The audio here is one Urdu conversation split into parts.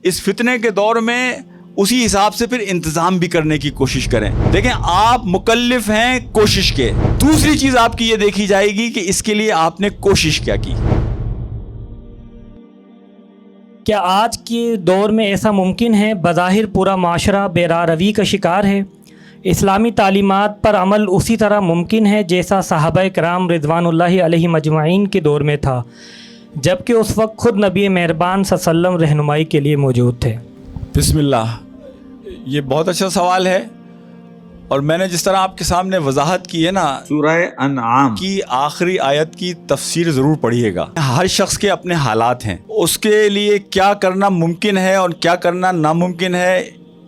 اس فتنے کے دور میں اسی حساب سے پھر انتظام بھی کرنے کی کوشش کریں. دیکھیں آپ مکلف ہیں کوشش کے. دوسری چیز آپ کی یہ دیکھی جائے گی کہ اس کے لیے آپ نے کوشش کیا کی. کیا آج کے دور میں ایسا ممکن ہے؟ بظاہر پورا معاشرہ بے راہ روی کا شکار ہے. اسلامی تعلیمات پر عمل اسی طرح ممکن ہے جیسا صحابہ کرام رضوان اللہ علیہ مجمعین کے دور میں تھا، جبکہ اس وقت خود نبی مہربان صلی اللہ علیہ وسلم رہنمائی کے لیے موجود تھے. بسم اللہ، یہ بہت اچھا سوال ہے، اور میں نے جس طرح آپ کے سامنے وضاحت کی ہے نا، سورہ انعام کی آخری آیت کی تفسیر ضرور پڑھیے گا. ہر شخص کے اپنے حالات ہیں، اس کے لیے کیا کرنا ممکن ہے اور کیا کرنا ناممکن ہے،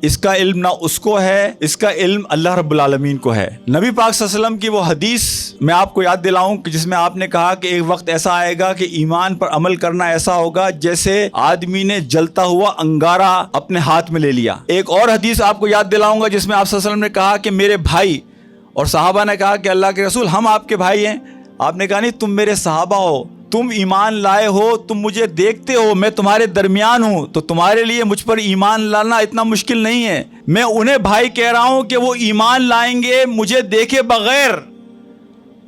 اس کا علم نہ اس کو ہے، اس کا علم اللہ رب العالمین کو ہے. نبی پاک صلی اللہ علیہ وسلم کی وہ حدیث میں آپ کو یاد دلاؤں کہ جس میں آپ نے کہا کہ ایک وقت ایسا آئے گا کہ ایمان پر عمل کرنا ایسا ہوگا جیسے آدمی نے جلتا ہوا انگارہ اپنے ہاتھ میں لے لیا. ایک اور حدیث آپ کو یاد دلاؤں گا جس میں آپ صلی اللہ علیہ وسلم نے کہا کہ میرے بھائی، اور صحابہ نے کہا کہ اللہ کے رسول ہم آپ کے بھائی ہیں. آپ نے کہا نہیں، تم میرے صحابہ ہو، تم ایمان لائے ہو، تم مجھے دیکھتے ہو، میں تمہارے درمیان ہوں، تو تمہارے لیے مجھ پر ایمان لانا اتنا مشکل نہیں ہے. میں انہیں بھائی کہہ رہا ہوں کہ وہ ایمان لائیں گے مجھے دیکھے بغیر،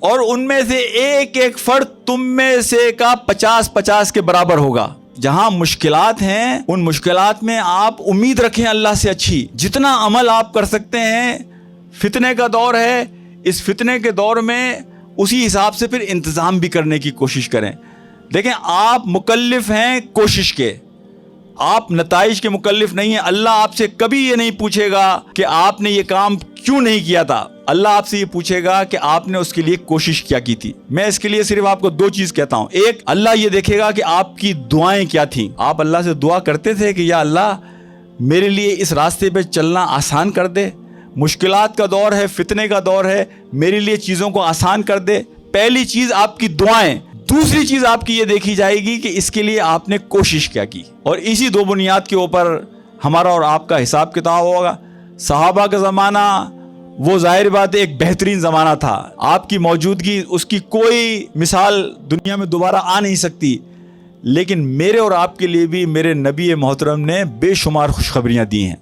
اور ان میں سے ایک ایک فرد تم میں سے کا 50 کے برابر ہوگا. جہاں مشکلات ہیں ان مشکلات میں آپ امید رکھیں اللہ سے اچھی. جتنا عمل آپ کر سکتے ہیں، فتنے کا دور ہے، اس فتنے کے دور میں اسی حساب سے پھر انتظام بھی کرنے کی کوشش کریں. دیکھیں آپ مکلف ہیں کوشش کے، آپ نتائج کے مکلف نہیں ہیں. اللہ آپ سے کبھی یہ نہیں پوچھے گا کہ آپ نے یہ کام کیوں نہیں کیا تھا. اللہ آپ سے یہ پوچھے گا کہ آپ نے اس کے لیے کوشش کیا کی تھی. میں اس کے لیے صرف آپ کو 2 چیز کہتا ہوں. ایک، اللہ یہ دیکھے گا کہ آپ کی دعائیں کیا تھیں. آپ اللہ سے دعا کرتے تھے کہ یا اللہ میرے لیے اس راستے پہ چلنا آسان کر دے، مشکلات کا دور ہے، فتنے کا دور ہے، میرے لیے چیزوں کو آسان کر دے. پہلی چیز آپ کی دعائیں. دوسری چیز آپ کی یہ دیکھی جائے گی کہ اس کے لیے آپ نے کوشش کیا کی. اور اسی 2 بنیاد کے اوپر ہمارا اور آپ کا حساب کتاب ہوگا. صحابہ کا زمانہ وہ ظاہر بات ہے ایک بہترین زمانہ تھا. آپ کی موجودگی اس کی کوئی مثال دنیا میں دوبارہ آ نہیں سکتی. لیکن میرے اور آپ کے لیے بھی میرے نبی محترم نے بے شمار خوشخبریاں دی ہیں.